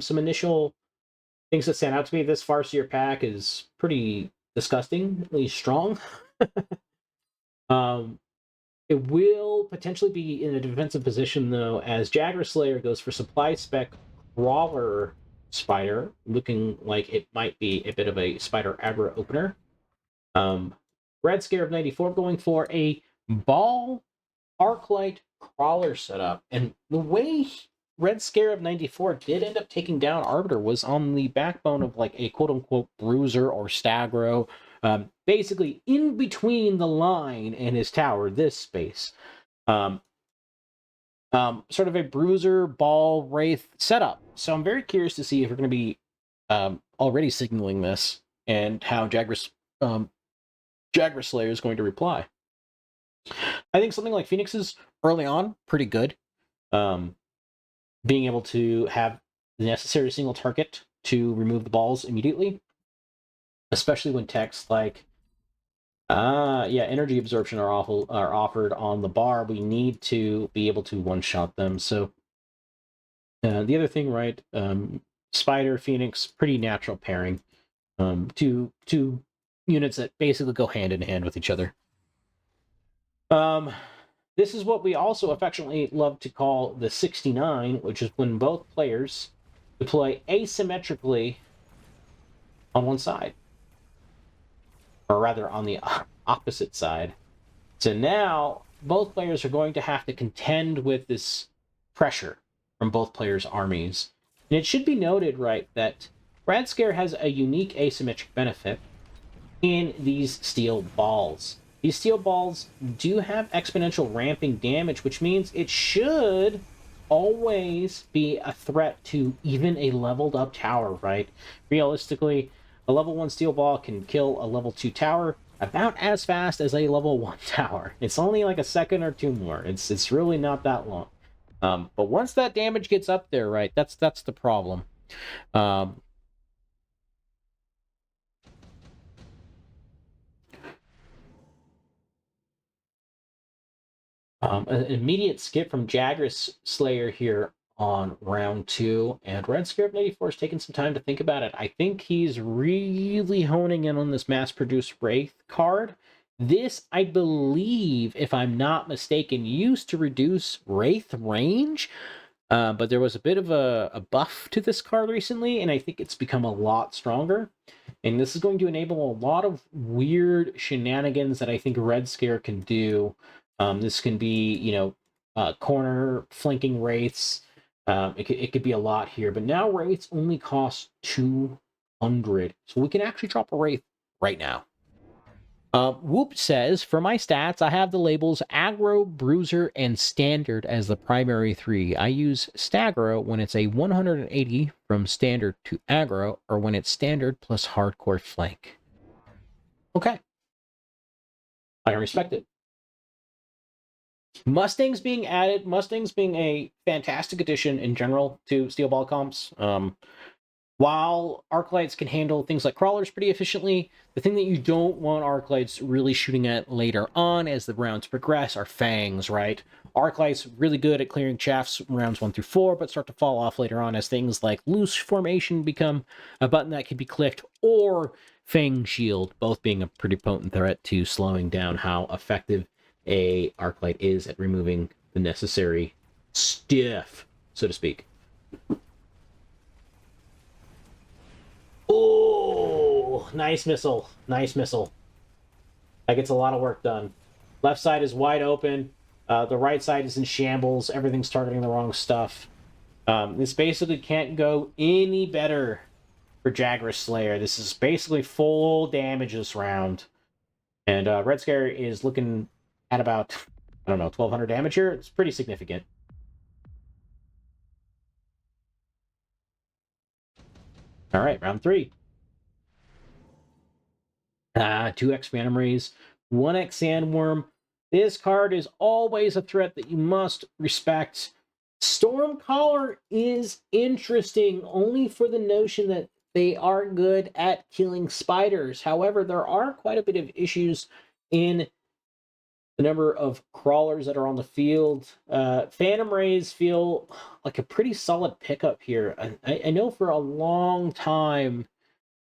some initial things that stand out to me. This Farseer pack is pretty disgustingly strong. It will potentially be in a defensive position, though, as Jagger Slayer goes for supply spec Crawler Spider, looking like it might be a bit of a Spider aggro opener. Red Scare of 94 going for a Ball Arclight Crawler setup. And the way Red Scare of 94 did end up taking down Arbiter was on the backbone of like a quote-unquote bruiser or Stagro, basically in between the line and his tower, this space. Sort of a bruiser, ball, wraith setup. So I'm very curious to see if we're going to be already signaling this and how Jagger Slayer is going to reply. I think something like Phoenix's early on, pretty good. Being able to have the necessary single target to remove the balls immediately, especially when techs like, energy absorption are offered on the bar. We need to be able to one-shot them. So the other thing, right? Spider, Phoenix, pretty natural pairing. Two units that basically go hand in hand with each other. This is what we also affectionately love to call the 69, which is when both players deploy asymmetrically on one side, or rather on the opposite side. So now both players are going to have to contend with this pressure from both players' armies. And it should be noted, right, that Red Scare has a unique asymmetric benefit in these steel balls. These steel balls do have exponential ramping damage, which means it should always be a threat to even a leveled up tower, right? Realistically, a level 1 steel ball can kill a level 2 tower about as fast as a level 1 tower. It's only like a second or two more. It's really not that long. But once that damage gets up there, right, that's the problem. An immediate skip from Jagras Slayer here on round 2, and Red Scarab 84 is taking some time to think about it. I think he's really honing in on this mass-produced Wraith card. This, I believe, if I'm not mistaken, used to reduce Wraith range, but there was a bit of a buff to this card recently, and I think it's become a lot stronger. And this is going to enable a lot of weird shenanigans that I think Red Scare can do. This can be, corner flanking wraiths. It could be a lot here, but now wraiths only cost 200, so we can actually drop a wraith right now. Whoop says, for my stats, I have the labels aggro, bruiser, and standard as the primary 3. I use stagro when it's a 180 from standard to aggro, or when it's standard plus hardcore flank. Okay. I respect it. Mustangs being added, Mustangs being a fantastic addition in general to Steel Ball comps. While Arclights can handle things like crawlers pretty efficiently, the thing that you don't want Arclights really shooting at later on as the rounds progress are Fangs, right? Arclights really good at clearing chaffs rounds 1 through 4, but start to fall off later on as things like Loose Formation become a button that can be clicked, or Fang Shield, both being a pretty potent threat to slowing down how effective a Arclight is at removing the necessary stiff, so to speak. Oh, nice missile. Nice missile. That gets a lot of work done. Left side is wide open. The right side is in shambles. Everything's targeting the wrong stuff. This basically can't go any better for Jagras Slayer. This is basically full damage this round. And Red Scare is looking at about, 1,200 damage here. It's pretty significant. All right, round 3. 2x Phantom Rays, 1x Sandworm. This card is always a threat that you must respect. Stormcaller is interesting only for the notion that they are good at killing spiders. However, there are quite a bit of issues in the number of crawlers that are on the field. Phantom Rays feel like a pretty solid pickup here. I know for a long time,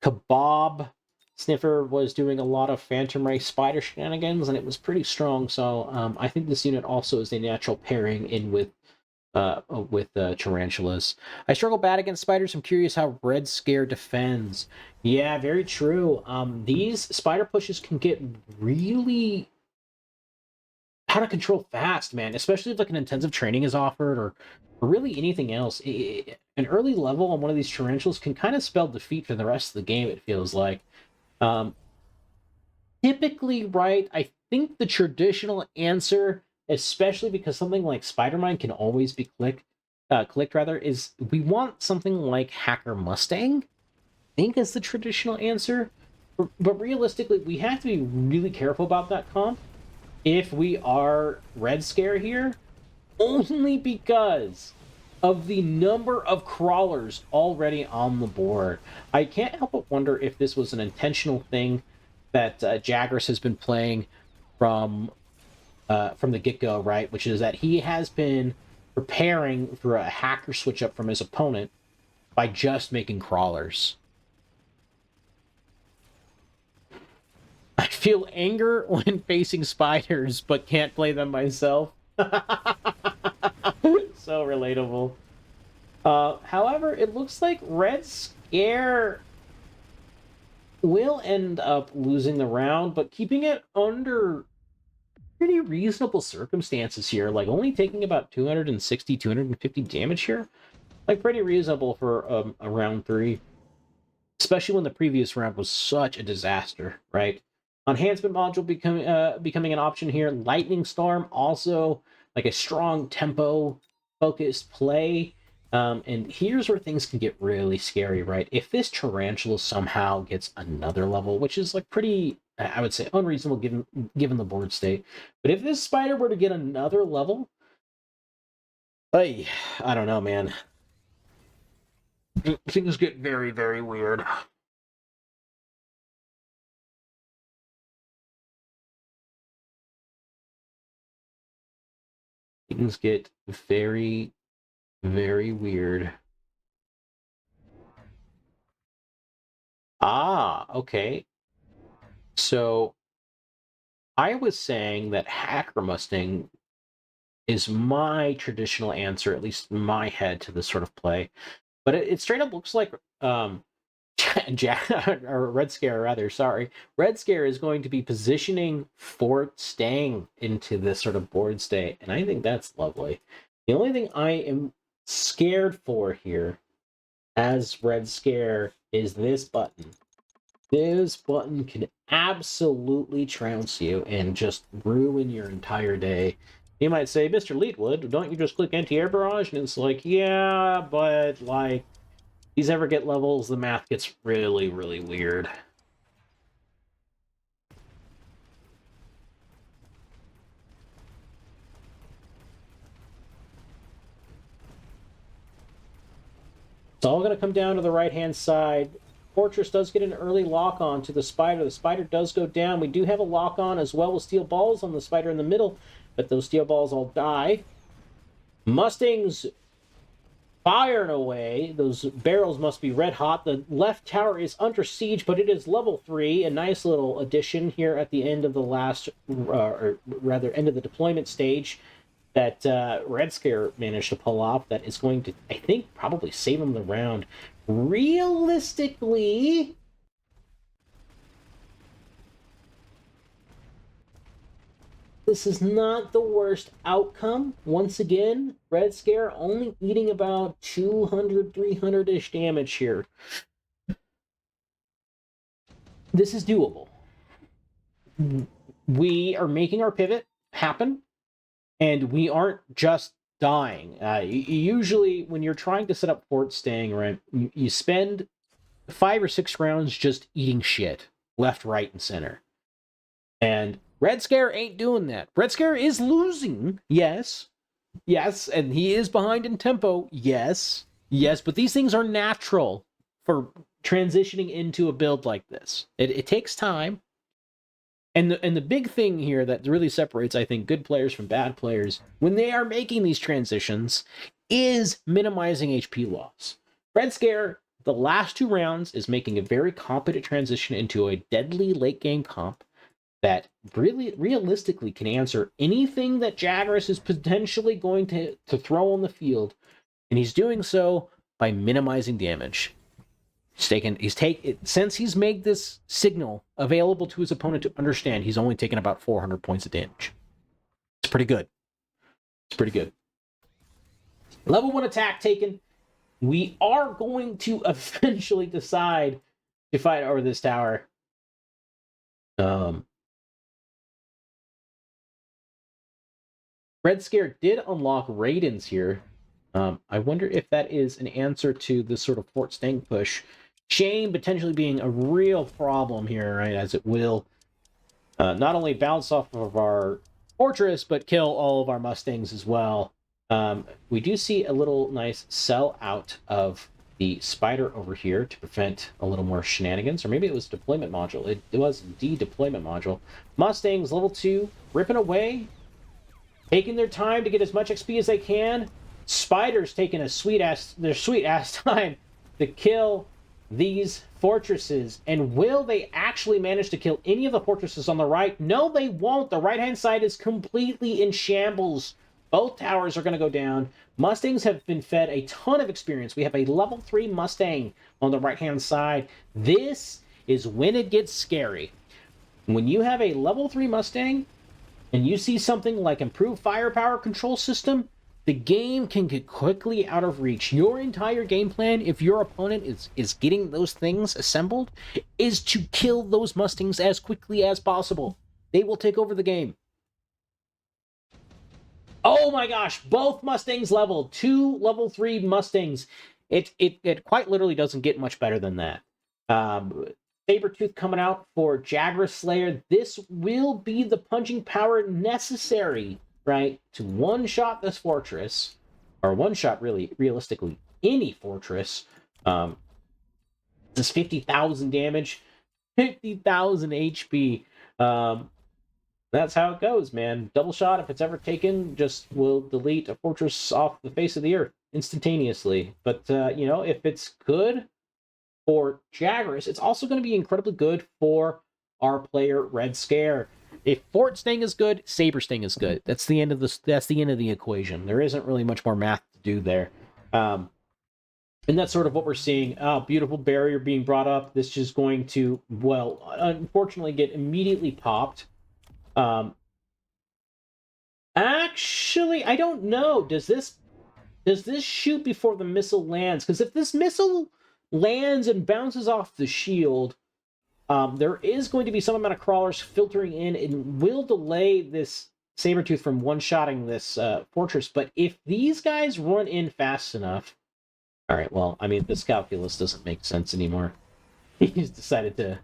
Kebab Sniffer was doing a lot of Phantom Ray Spider shenanigans, and it was pretty strong. So I think this unit also is a natural pairing in with tarantulas. I struggle bad against spiders. I'm curious how Red Scare defends. Yeah, very true. These spider pushes can get really out of control fast, man. Especially if like an intensive training is offered, or really anything else. An early level on one of these tarantulas can kind of spell defeat for the rest of the game. It feels like. Um, Typically, right? I think the traditional answer, especially because something like Spider-Man can always be clicked rather, is we want something like Hacker Mustang. I think is the traditional answer, but realistically, we have to be really careful about that comp if we are Red Scare here, only because of the number of crawlers already on the board. I can't help but wonder if this was an intentional thing that Jagras has been playing from the get-go, right? Which is that he has been preparing for a hacker switch up from his opponent by just making crawlers. I feel anger when facing spiders, but can't play them myself. So relatable. However, it looks like Red Scare will end up losing the round, but keeping it under pretty reasonable circumstances here. Like only taking about 260, 250 damage here. Like pretty reasonable for a round 3. Especially when the previous round was such a disaster, right? Enhancement module becoming an option here. Lightning Storm also like a strong tempo focused play. And here's where things can get really scary, right? If this tarantula somehow gets another level, which is like pretty, I would say, unreasonable given the board state. But if this spider were to get another level, I don't know, man. Things get very, very weird. Things get very, very weird. Ah, okay. So I was saying that Hacker Mustang is my traditional answer, at least in my head, to this sort of play. But it straight up looks like Jack or Red Scare, rather. Sorry, Red Scare is going to be positioning Fort Stang into this sort of board state, and I think that's lovely. The only thing I am scared for here, as Red Scare, is this button. This button can absolutely trounce you and just ruin your entire day. You might say, Mr. Leetwood, don't you just click anti-air barrage? And it's like, yeah, but like these ever get levels, the math gets really, really weird. It's all going to come down to the right-hand side. Fortress does get an early lock-on to the spider. The spider does go down. We do have a lock-on as well with steel balls on the spider in the middle, but those steel balls all die. Mustangs firing away. Those barrels must be red hot. The left tower is under siege, but it is level 3. A nice little addition here at the end of the last, or rather, end of the deployment stage that Red Scare managed to pull off. That is going to, I think, probably save him the round. Realistically, this is not the worst outcome. Once again, Red Scare only eating about 200, 300-ish damage here. This is doable. We are making our pivot happen, and we aren't just dying. Usually, when you're trying to set up Fort Stang, right, you spend 5 or 6 rounds just eating shit, left, right, and center. And Red Scare ain't doing that. Red Scare is losing, yes. Yes, and he is behind in tempo, yes. Yes, but these things are natural for transitioning into a build like this. It takes time. And the big thing here that really separates, I think, good players from bad players when they are making these transitions is minimizing HP loss. Red Scare, the last 2 rounds, is making a very competent transition into a deadly late game comp that really realistically can answer anything that Jagras is potentially going to throw on the field. And he's doing so by minimizing damage. Since he's made this signal available to his opponent to understand, he's only taken about 400 points of damage. It's pretty good. It's pretty good. Level 1 attack taken. We are going to eventually decide to fight over this tower. Red Scare did unlock Raidens here. I wonder if that is an answer to this sort of Fort Stang push. Shame potentially being a real problem here, right? As it will not only bounce off of our fortress, but kill all of our Mustangs as well. We do see a little nice sell out of the spider over here to prevent a little more shenanigans, or maybe it was deployment module. It was the deployment module. Mustangs level 2, ripping away, taking their time to get as much XP as they can. Spiders taking their sweet ass time to kill these fortresses. And will they actually manage to kill any of the fortresses on the right? No, they won't. The right-hand side is completely in shambles. Both towers are going to go down. Mustangs have been fed a ton of experience. We have a level 3 Mustang on the right-hand side. This is when it gets scary. When you have a level 3 Mustang and you see something like improved firepower control system, the game can get quickly out of reach. Your entire game plan, if your opponent is getting those things assembled, is to kill those Mustangs as quickly as possible. They will take over the game. Oh my gosh, both Mustangs leveled. 2 level 3 Mustangs. It quite literally doesn't get much better than that. Sabertooth coming out for Jagras Slayer. This will be the punching power necessary, right, to one-shot this fortress, or one-shot, really, realistically, any fortress. This 50,000 damage, 50,000 HP. That's how it goes, man. Double shot, if it's ever taken, just will delete a fortress off the face of the earth instantaneously. But, if it's good for Jagras, it's also going to be incredibly good for our player Red Scare. If Fort Stang is good, Saber Sting is good. That's the end of the equation. There isn't really much more math to do there. And that's sort of what we're seeing. Oh, beautiful barrier being brought up. This is going to, well, unfortunately get immediately popped. Actually, I don't know. Does this shoot before the missile lands? Because if this missile lands and bounces off the shield, there is going to be some amount of crawlers filtering in and will delay this Sabertooth from one-shotting this fortress. But if these guys run in fast enough... Alright, well, I mean, this calculus doesn't make sense anymore. He's decided to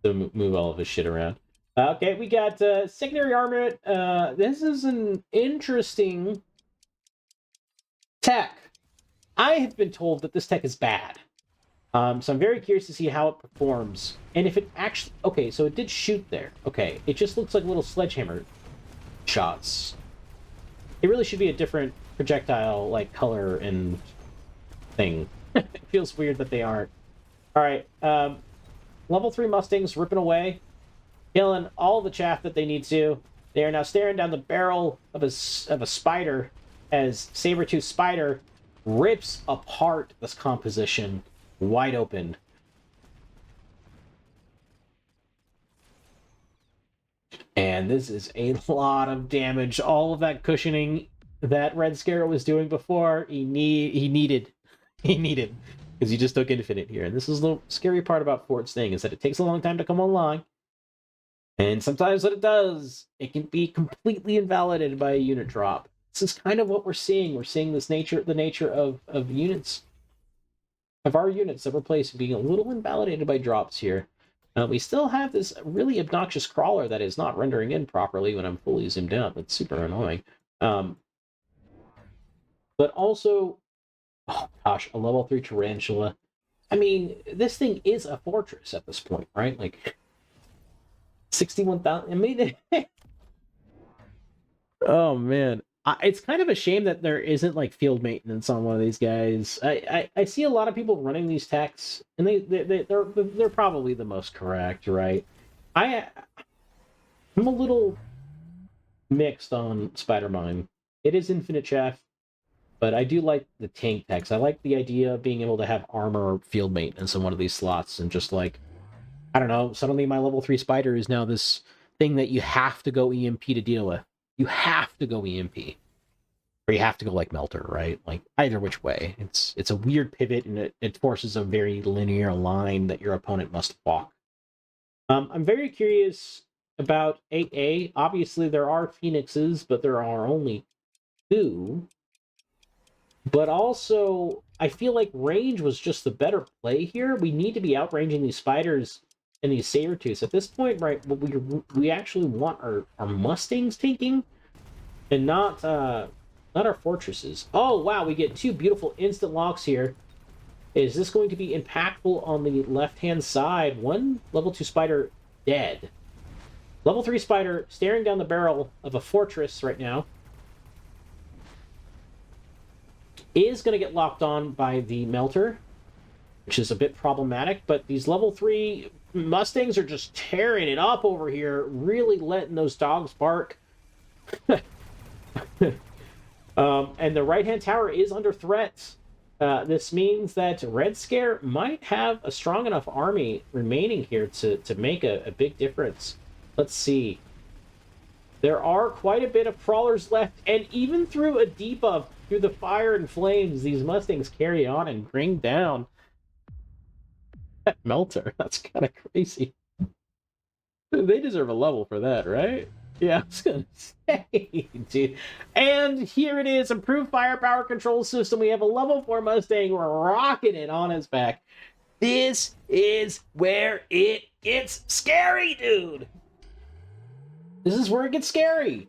move all of his shit around. Okay, we got secondary armament. This is an interesting tech. I have been told that this tech is bad. So I'm very curious to see how it performs. And if it actually... Okay, so it did shoot there. Okay, it just looks like little sledgehammer shots. It really should be a different projectile, like, color and thing. It feels weird that they aren't. Alright, level 3 Mustangs ripping away. Killing all the chaff that they need to. They are now staring down the barrel of a spider as Sabertooth Spider rips apart this composition wide open. And this is a lot of damage. All of that cushioning that Red Scare was doing before, he needed. Because he just took infinite here. And this is the scary part about Fort Stang, is that it takes a long time to come online. And sometimes when it does, it can be completely invalidated by a unit drop. This is kind of what we're seeing. We're seeing the nature of units, of our units that we're placing being a little invalidated by drops here. We still have this really obnoxious crawler that is not rendering in properly when I'm fully zoomed out. That's super annoying. But also, oh gosh, a level 3 Tarantula. I mean, this thing is a fortress at this point, right? Like, 61,000. I mean, oh man, it's kind of a shame that there isn't like field maintenance on one of these guys. I see a lot of people running these techs, and they're probably the most correct, right? I'm a little mixed on Spider Mine. It is Infinite Chef, but I do like the tank techs. I like the idea of being able to have armor or field maintenance in one of these slots, and just like, I don't know, suddenly my level 3 spider is now this thing that you have to go EMP to deal with. You have to go EMP. Or you have to go like Melter, right? Like either which way. It's a weird pivot, and it forces a very linear line that your opponent must walk. I'm very curious about 8A. Obviously there are Phoenixes, but there are only 2. But also, I feel like range was just the better play here. We need to be outranging these spiders and these saber-tooths. At this point, right, what we actually want our Mustangs taking, and not our fortresses. Oh, wow, we get 2 beautiful instant locks here. Is this going to be impactful on the left-hand side? 1 level 2 spider dead. Level 3 spider staring down the barrel of a fortress right now. Is going to get locked on by the Melter, which is a bit problematic, but these level 3 Mustangs are just tearing it up over here, really letting those dogs bark. And the right-hand tower is under threat. This means that Red Scare might have a strong enough army remaining here to make a big difference. Let's see. There are quite a bit of crawlers left, and even through a debuff, through the fire and flames, these Mustangs carry on and bring down that Melter. That's kind of crazy. They deserve a level for that, right? Yeah, I was gonna say, dude. And here it is, improved firepower control system. We have a level 4 Mustang. We're rocking it on his back. This is where it gets scary, dude. This is where it gets scary.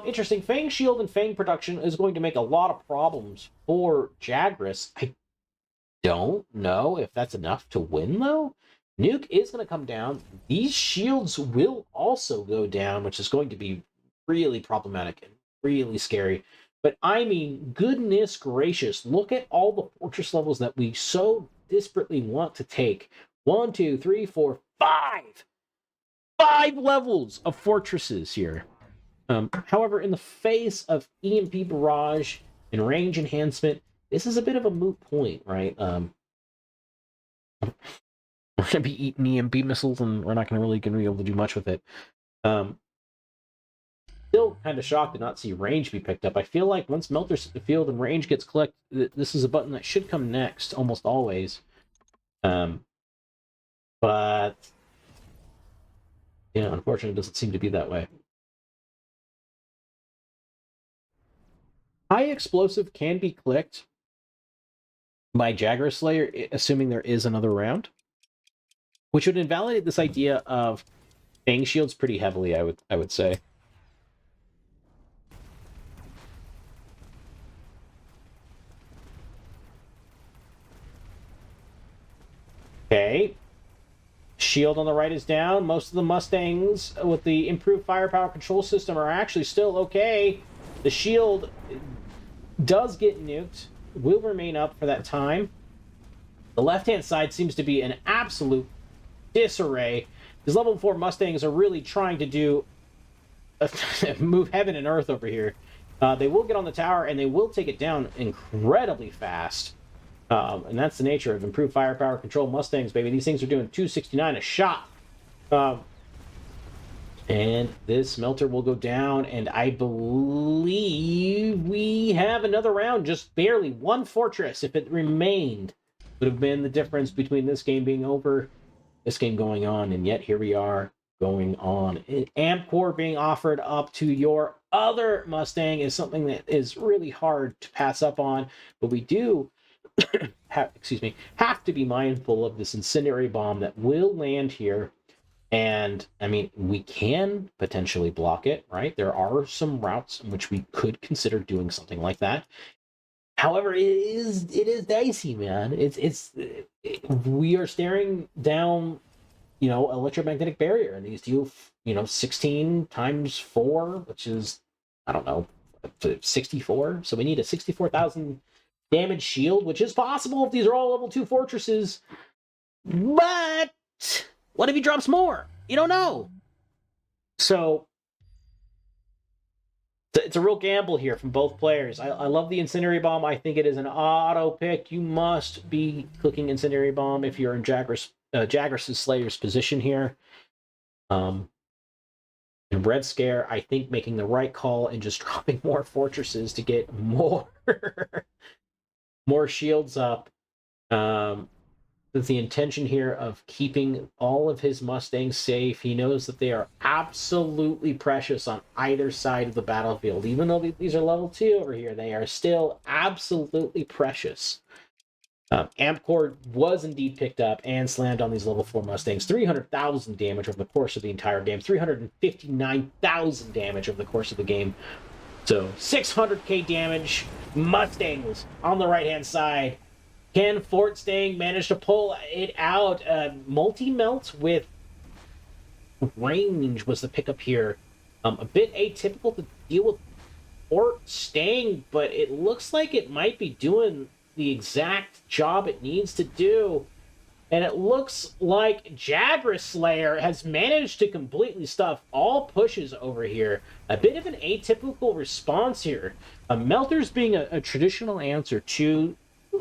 Interesting. Fang Shield and Fang production is going to make a lot of problems for Jagras. I don't know if that's enough to win, though. Nuke is going to come down. These shields will also go down, which is going to be really problematic and really scary. But I mean, goodness gracious, look at all the fortress levels that we so desperately want to take. 1, 2, 3, 4, 5. 5 levels of fortresses here. However, in the face of EMP barrage and range enhancement, this is a bit of a moot point, right? We're going to be eating EMP missiles, and we're not going to be able to do much with it. Still kind of shocked to not see range be picked up. I feel like once Melter's field and range gets clicked, this is a button that should come next, almost always. But yeah, unfortunately, it doesn't seem to be that way. High explosive can be clicked by Jagger Slayer, assuming there is another round, which would invalidate this idea of Fang Shields pretty heavily, I would say. Okay. Shield on the right is down. Most of the Mustangs with the improved firepower control system are actually still okay. The shield does get nuked, will remain up for that time. The left-hand side seems to be an absolute disarray. These level 4 Mustangs are really trying to do move heaven and earth over here. They will get on the tower, and they will take it down incredibly fast. And that's the nature of improved firepower control Mustangs, baby. These things are doing 269 a shot. And this Melter will go down, and I believe we have another round, just barely. 1 fortress, if it remained, would have been the difference between this game being over, this game going on, and yet here we are going on. Amp Core being offered up to your other Mustang is something that is really hard to pass up on, but we do have to be mindful of this incendiary bomb that will land here. And I mean, we can potentially block it, right? There are some routes in which we could consider doing something like that. However, it is dicey, man. We are staring down, electromagnetic barrier, and these do 16 times 4, which is, I don't know, 64. So we need a 64,000 damage shield, which is possible if these are all level 2 fortresses. But what if he drops more? You don't know. So it's a real gamble here from both players. I love the Incendiary Bomb. I think it is an auto pick. You must be clicking Incendiary Bomb if you're in Jagras' Slayer's position here. And Red Scare, I think, making the right call and just dropping more fortresses to get more more shields up. With the intention here of keeping all of his Mustangs safe. He knows that they are absolutely precious on either side of the battlefield. Even though these are level 2 over here, they are still absolutely precious. Amp Core was indeed picked up and slammed on these level 4 Mustangs. 300,000 damage over the course of the entire game. 359,000 damage over the course of the game. So 600k damage. Mustangs on the right-hand side. Can Fort Stang manage to pull it out? Multi-melt with range was the pickup here. A bit atypical to deal with Fort Stang, but it looks like it might be doing the exact job it needs to do. And it looks like Jagras Slayer has managed to completely stuff all pushes over here. A bit of an atypical response here. Melters being a traditional answer to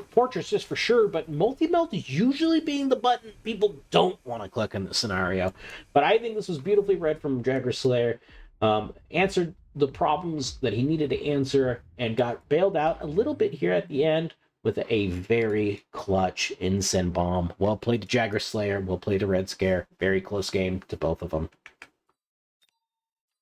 fortresses for sure, but multi-melt is usually being the button people don't want to click in this scenario. But I think this was beautifully read from Jagras Slayer. Answered the problems that he needed to answer and got bailed out a little bit here at the end with a very clutch Incen Bomb. Well played to Jagras Slayer, well played to Red Scare. Very close game to both of them.